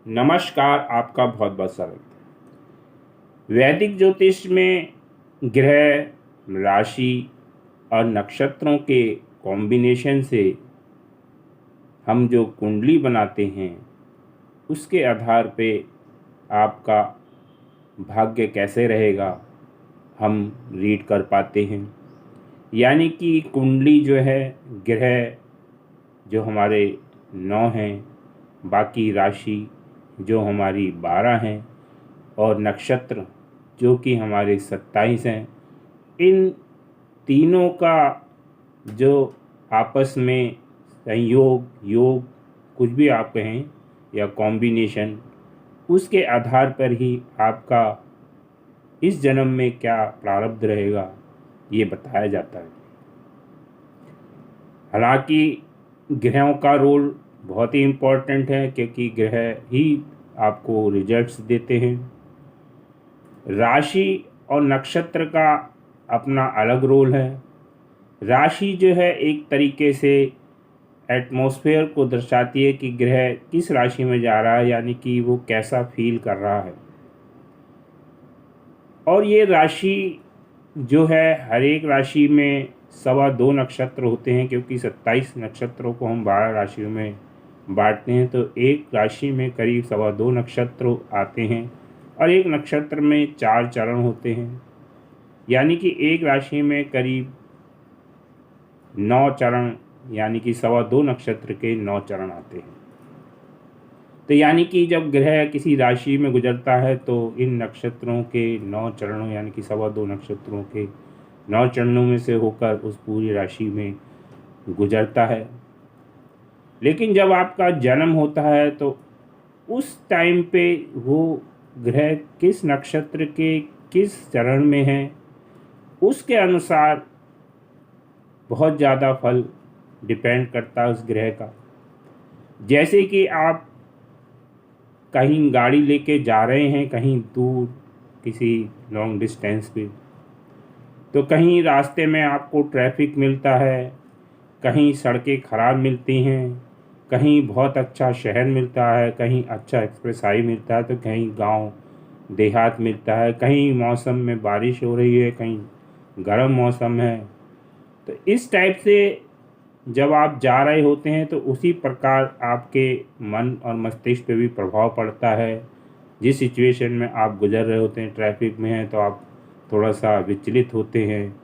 नमस्कार। आपका बहुत बहुत स्वागत है। वैदिक ज्योतिष में ग्रह, राशि और नक्षत्रों के कॉम्बिनेशन से हम जो कुंडली बनाते हैं उसके आधार पे आपका भाग्य कैसे रहेगा हम रीड कर पाते हैं। यानी कि कुंडली जो है, ग्रह जो हमारे 9 हैं, बाकी राशि जो हमारी 12 हैं और नक्षत्र जो कि हमारे 27 हैं, इन तीनों का जो आपस में संयोग, योग, कुछ भी आप कहें या कॉम्बिनेशन, उसके आधार पर ही आपका इस जन्म में क्या प्रारब्ध रहेगा ये बताया जाता है। हालांकि ग्रहों का रोल बहुत ही इम्पोर्टेंट है क्योंकि ग्रह ही आपको रिजल्ट्स देते हैं। राशि और नक्षत्र का अपना अलग रोल है। राशि जो है एक तरीके से एटमॉस्फेयर को दर्शाती है कि ग्रह किस राशि में जा रहा है, यानी कि वो कैसा फील कर रहा है। और ये राशि जो है, हर एक राशि में 2.25 नक्षत्र होते हैं क्योंकि 27 नक्षत्रों को हम 12 राशियों में बांटते हैं। तो एक राशि में करीब 2.25 नक्षत्र आते हैं और एक नक्षत्र में 4 चरण होते हैं, यानी कि एक राशि में करीब 9 चरण, यानी कि 2.25 नक्षत्र के 9 चरण आते हैं। तो यानी कि जब ग्रह किसी राशि में गुजरता है तो इन नक्षत्रों के 9 चरणों, यानी कि 2.25 नक्षत्रों के 9 चरणों में से होकर उस पूरी राशि में गुजरता है। लेकिन जब आपका जन्म होता है तो उस टाइम पे वो ग्रह किस नक्षत्र के किस चरण में है, उसके अनुसार बहुत ज़्यादा फल डिपेंड करता है उस ग्रह का। जैसे कि आप कहीं गाड़ी लेके जा रहे हैं कहीं दूर किसी लॉन्ग डिस्टेंस पे, तो कहीं रास्ते में आपको ट्रैफिक मिलता है, कहीं सड़कें ख़राब मिलती हैं, कहीं बहुत अच्छा शहर मिलता है, कहीं अच्छा एक्सप्रेस हाई मिलता है, तो कहीं गांव देहात मिलता है, कहीं मौसम में बारिश हो रही है, कहीं गर्म मौसम है। तो इस टाइप से जब आप जा रहे होते हैं तो उसी प्रकार आपके मन और मस्तिष्क पे भी प्रभाव पड़ता है। जिस सिचुएशन में आप गुजर रहे होते हैं, ट्रैफिक में हैं तो आप थोड़ा सा विचलित होते हैं।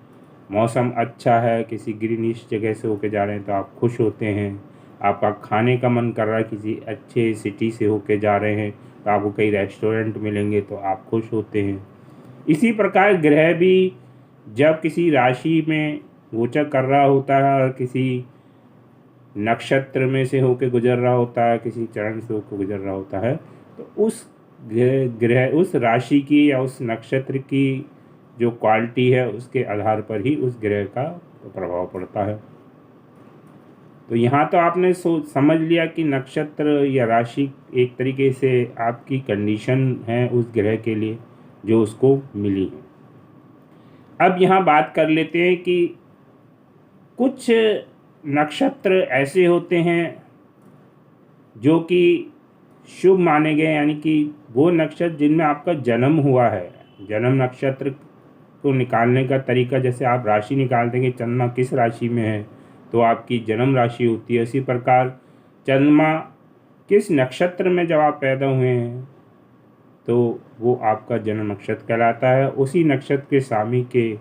मौसम अच्छा है, किसी ग्रीनिश जगह से होके जा रहे हैं तो आप खुश होते हैं। आपका खाने का मन कर रहा है, किसी अच्छे सिटी से होके जा रहे हैं तो आपको कई रेस्टोरेंट मिलेंगे तो आप खुश होते हैं। इसी प्रकार ग्रह भी जब किसी राशि में गोचर कर रहा होता है और किसी नक्षत्र में से होकर गुजर रहा होता है, किसी चरण से होकर गुजर रहा होता है, तो उस ग्रह उस राशि की या उस नक्षत्र की जो क्वालिटी है उसके आधार पर ही उस ग्रह का प्रभाव पड़ता है। तो यहाँ तो आपने समझ लिया कि नक्षत्र या राशि एक तरीके से आपकी कंडीशन है उस ग्रह के लिए जो उसको मिली है। अब यहाँ बात कर लेते हैं कि कुछ नक्षत्र ऐसे होते हैं जो कि शुभ माने गए, यानी कि वो नक्षत्र जिनमें आपका जन्म हुआ है। जन्म नक्षत्र को निकालने का तरीका, जैसे आप राशि निकालते हैं कि चंद्रमा किस राशि में है तो आपकी जन्म राशि होती है, इसी प्रकार चंद्रमा किस नक्षत्र में जब आप पैदा हुए हैं तो वो आपका जन्म नक्षत्र कहलाता है। उसी नक्षत्र के स्वामी के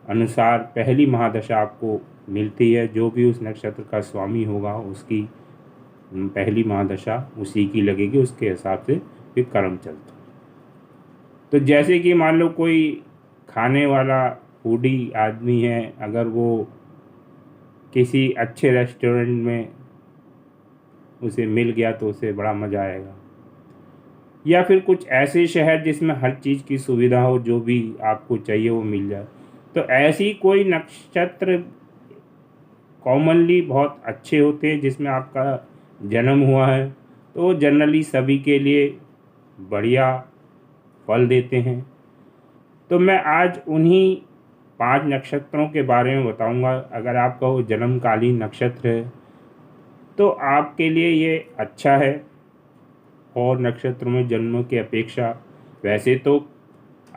अनुसार पहली महादशा आपको मिलती है। जो भी उस नक्षत्र का स्वामी होगा उसकी पहली महादशा उसी की लगेगी, उसके हिसाब से फिर कर्म चलता। तो जैसे कि मान लो कोई खाने वाला फूडी आदमी है, अगर वो किसी अच्छे रेस्टोरेंट में उसे मिल गया तो उसे बड़ा मज़ा आएगा। या फिर कुछ ऐसे शहर जिसमें हर चीज़ की सुविधा हो, जो भी आपको चाहिए वो मिल जाए, तो ऐसी कोई नक्षत्र कॉमनली बहुत अच्छे होते हैं जिसमें आपका जन्म हुआ है, तो जनरली सभी के लिए बढ़िया फल देते हैं। तो मैं आज उन्हीं 5 नक्षत्रों के बारे में बताऊंगा। अगर आपका वो जन्मकालीन नक्षत्र है तो आपके लिए ये अच्छा है। और नक्षत्रों में जन्मों की अपेक्षा वैसे तो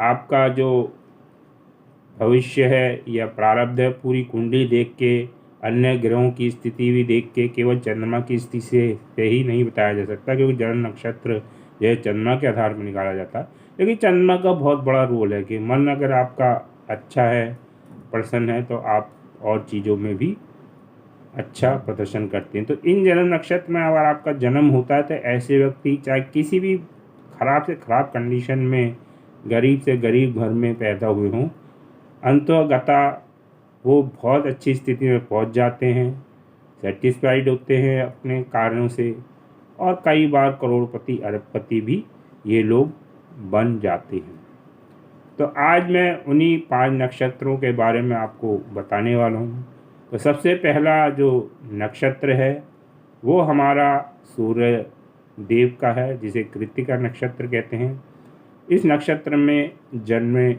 आपका जो भविष्य है या प्रारब्ध है पूरी कुंडली देख के, अन्य ग्रहों की स्थिति भी देख के, केवल चंद्रमा की स्थिति से ही नहीं बताया जा सकता, क्योंकि जन्म नक्षत्र जो है चंद्रमा के आधार पर निकाला जाता है। लेकिन चंद्रमा का बहुत बड़ा रोल है कि मन अगर आपका अच्छा है, प्रसन्न है, तो आप और चीज़ों में भी अच्छा प्रदर्शन करते हैं। तो इन जन्म नक्षत्र में अगर आपका जन्म होता है तो ऐसे व्यक्ति चाहे किसी भी खराब से खराब कंडीशन में, गरीब से गरीब घर में पैदा हुए हों, अंततः वो बहुत अच्छी स्थिति में पहुंच जाते हैं, सेटिस्फाइड होते हैं अपने कार्यों से, और कई बार करोड़पति अरबपति भी ये लोग बन जाते हैं। तो आज मैं उन्हीं 5 नक्षत्रों के बारे में आपको बताने वाला हूँ। तो सबसे पहला जो नक्षत्र है वो हमारा सूर्य देव का है, जिसे कृत्तिका नक्षत्र कहते हैं। इस नक्षत्र में जन्मे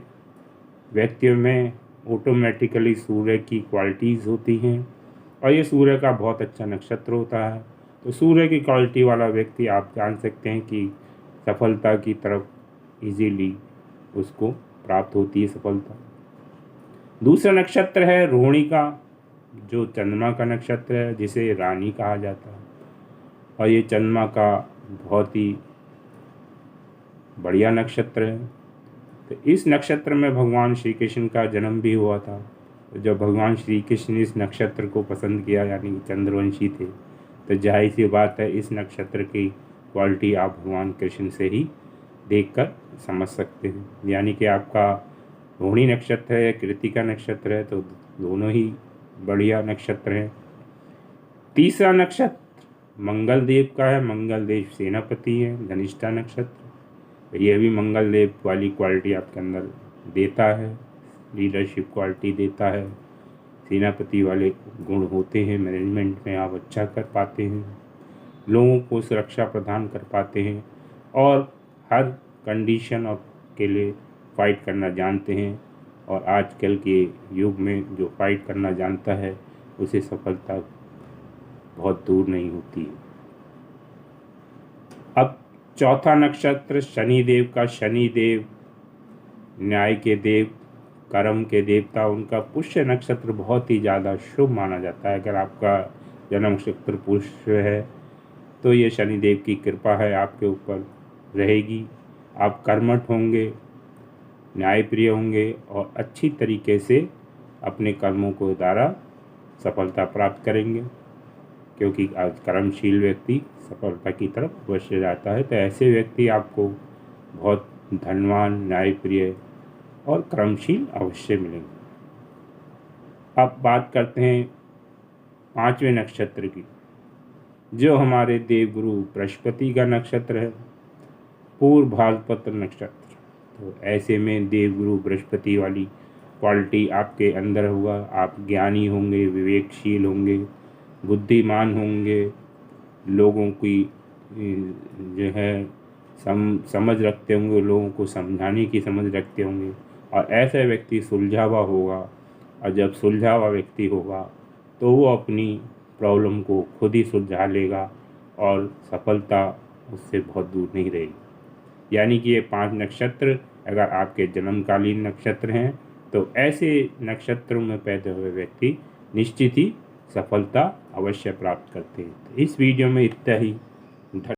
व्यक्तियों में ऑटोमेटिकली सूर्य की क्वालिटीज़ होती हैं, और ये सूर्य का बहुत अच्छा नक्षत्र होता है। तो सूर्य की क्वालिटी वाला व्यक्ति आप जान सकते हैं कि सफलता की तरफ इजीली उसको प्राप्त होती है सफलता। दूसरा नक्षत्र है रोहिणी का, जो चंद्रमा का नक्षत्र है, जिसे रानी कहा जाता है, और ये चंद्रमा का बहुत ही बढ़िया नक्षत्र है। तो इस नक्षत्र में भगवान श्री कृष्ण का जन्म भी हुआ था। तो जब भगवान श्री कृष्ण ने इस नक्षत्र को पसंद किया, यानी कि चंद्रवंशी थे, तो जाहिर सी बात है इस नक्षत्र की क्वालिटी आप भगवान कृष्ण से ही देखकर समझ सकते हैं। यानी कि आपका रोहिणी नक्षत्र है या कृत्तिका नक्षत्र है, तो दोनों ही बढ़िया नक्षत्र हैं। तीसरा नक्षत्र मंगल देव का है। मंगल देव सेनापति हैं, धनिष्ठा नक्षत्र। यह भी मंगल देव वाली क्वालिटी आपके अंदर देता है, लीडरशिप क्वालिटी देता है, सेनापति वाले गुण होते हैं। मैनेजमेंट में आप अच्छा कर पाते हैं, लोगों को सुरक्षा प्रदान कर पाते हैं, और हर कंडीशन के लिए फाइट करना जानते हैं। और आजकल के युग में जो फाइट करना जानता है उसे सफलता बहुत दूर नहीं होती है। अब चौथा नक्षत्र शनिदेव का। शनिदेव न्याय के देव, कर्म के देवता, उनका पुष्य नक्षत्र बहुत ही ज़्यादा शुभ माना जाता है। अगर आपका जन्म नक्षत्र पुष्य है तो ये शनिदेव की कृपा है आपके ऊपर रहेगी। आप कर्मठ होंगे, न्यायप्रिय होंगे, और अच्छी तरीके से अपने कर्मों को द्वारा सफलता प्राप्त करेंगे, क्योंकि आज कर्मशील व्यक्ति सफलता की तरफ अवश्य जाता है। तो ऐसे व्यक्ति आपको बहुत धनवान, न्यायप्रिय और कर्मशील अवश्य मिलेंगे। अब बात करते हैं 5वें नक्षत्र की, जो हमारे देवगुरु बृहस्पति का नक्षत्र है, पूर्व भाद्रपद नक्षत्र। तो ऐसे में देवगुरु बृहस्पति वाली क्वालिटी आपके अंदर हुआ। आप ज्ञानी होंगे, विवेकशील होंगे, बुद्धिमान होंगे, लोगों की जो है समझ रखते होंगे, लोगों को समझाने की समझ रखते होंगे, और ऐसा व्यक्ति सुलझा हुआ होगा। और जब सुलझा हुआ व्यक्ति होगा तो वो अपनी प्रॉब्लम को खुद ही सुलझा लेगा, और सफलता उससे बहुत दूर नहीं रहेगी। यानी कि ये 5 नक्षत्र अगर आपके जन्मकालीन नक्षत्र हैं तो ऐसे नक्षत्रों में पैदा हुए व्यक्ति निश्चित ही सफलता अवश्य प्राप्त करते हैं। तो इस वीडियो में इतना ही।